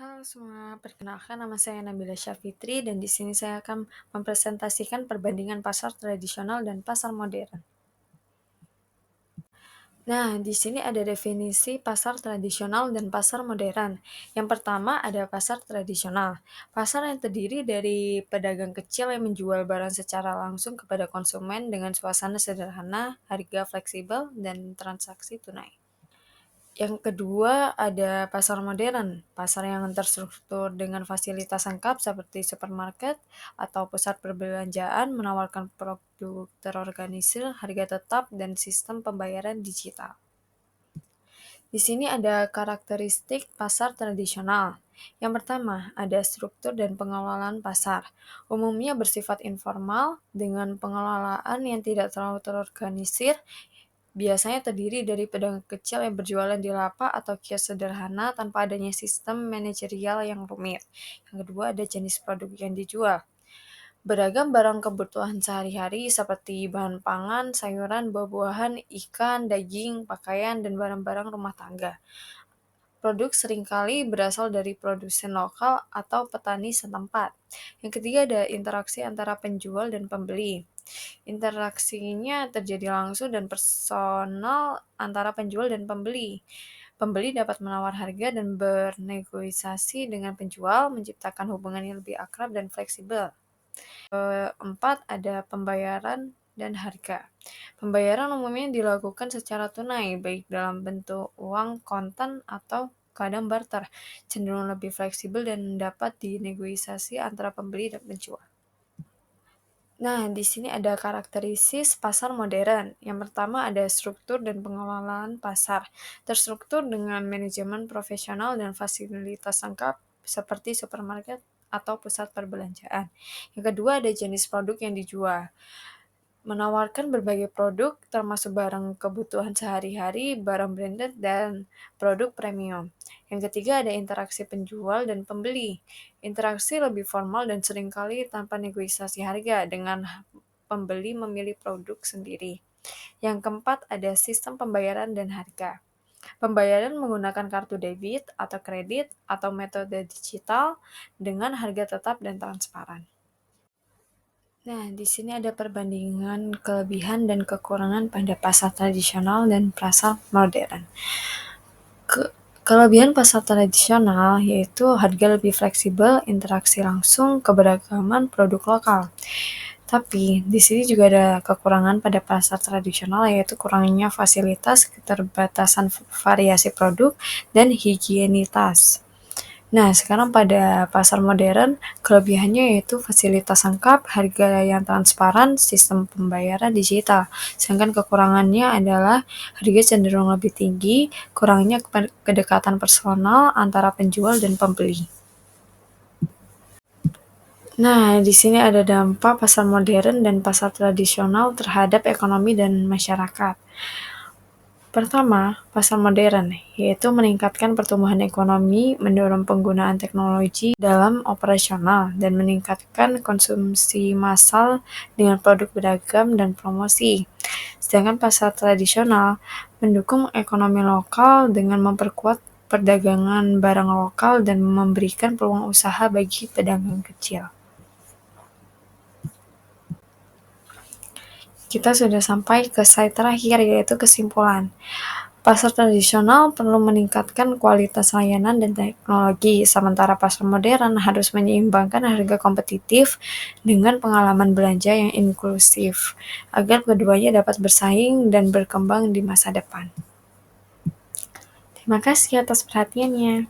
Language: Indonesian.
Halo semua, perkenalkan nama saya Nabila Syafitri dan di sini saya akan mempresentasikan perbandingan pasar tradisional dan pasar modern. Nah, di sini ada definisi pasar tradisional dan pasar modern. Yang pertama ada pasar tradisional. Pasar yang terdiri dari pedagang kecil yang menjual barang secara langsung kepada konsumen dengan suasana sederhana, harga fleksibel, dan transaksi tunai. Yang kedua ada pasar modern, pasar yang terstruktur dengan fasilitas lengkap seperti supermarket atau pusat perbelanjaan menawarkan produk terorganisir, harga tetap, dan sistem pembayaran digital. Di sini ada karakteristik pasar tradisional. Yang pertama, ada struktur dan pengelolaan pasar. Umumnya bersifat informal dengan pengelolaan yang tidak terlalu terorganisir. Biasanya terdiri dari pedagang kecil yang berjualan di lapak atau kios sederhana tanpa adanya sistem manajerial yang rumit. Yang kedua, ada jenis produk yang dijual. Beragam barang kebutuhan sehari-hari seperti bahan pangan, sayuran, buah-buahan, ikan, daging, pakaian, dan barang-barang rumah tangga. Produk seringkali berasal dari produsen lokal atau petani setempat. Yang ketiga ada interaksi antara penjual dan pembeli. Interaksinya terjadi langsung dan personal antara penjual dan pembeli. Pembeli dapat menawar harga dan bernegosiasi dengan penjual, menciptakan hubungan yang lebih akrab dan fleksibel. Keempat, ada pembayaran dan harga. Pembayaran umumnya dilakukan secara tunai, baik dalam bentuk uang, kontan, atau kadang barter, cenderung lebih fleksibel dan dapat dinegosiasi antara pembeli dan penjual. Nah, di sini ada karakteristik pasar modern. Yang pertama ada struktur dan pengelolaan pasar. Terstruktur dengan manajemen profesional dan fasilitas lengkap seperti supermarket atau pusat perbelanjaan. Yang kedua ada jenis produk yang dijual. Menawarkan berbagai produk termasuk barang kebutuhan sehari-hari, barang branded, dan produk premium. Yang ketiga ada interaksi penjual dan pembeli. Interaksi lebih formal dan seringkali tanpa negosiasi harga dengan pembeli memilih produk sendiri. Yang keempat ada sistem pembayaran dan harga. Pembayaran menggunakan kartu debit atau kredit atau metode digital dengan harga tetap dan transparan. Nah, di sini ada perbandingan kelebihan dan kekurangan pada pasar tradisional dan pasar modern. Kelebihan pasar tradisional yaitu harga lebih fleksibel, interaksi langsung, keberagaman produk lokal. Tapi di sini juga ada kekurangan pada pasar tradisional yaitu kurangnya fasilitas, keterbatasan variasi produk, dan higienitas. Nah, sekarang pada pasar modern, kelebihannya yaitu fasilitas lengkap, harga yang transparan, sistem pembayaran digital. Sedangkan kekurangannya adalah harga cenderung lebih tinggi, kurangnya kedekatan personal antara penjual dan pembeli. Nah, di sini ada dampak pasar modern dan pasar tradisional terhadap ekonomi dan masyarakat. Pertama, pasar modern, yaitu meningkatkan pertumbuhan ekonomi, mendorong penggunaan teknologi dalam operasional, dan meningkatkan konsumsi massal dengan produk beragam dan promosi. Sedangkan pasar tradisional mendukung ekonomi lokal dengan memperkuat perdagangan barang lokal dan memberikan peluang usaha bagi pedagang kecil. Kita sudah sampai ke slide terakhir, yaitu kesimpulan. Pasar tradisional perlu meningkatkan kualitas layanan dan teknologi, sementara pasar modern harus menyeimbangkan harga kompetitif dengan pengalaman belanja yang inklusif, agar keduanya dapat bersaing dan berkembang di masa depan. Terima kasih atas perhatiannya.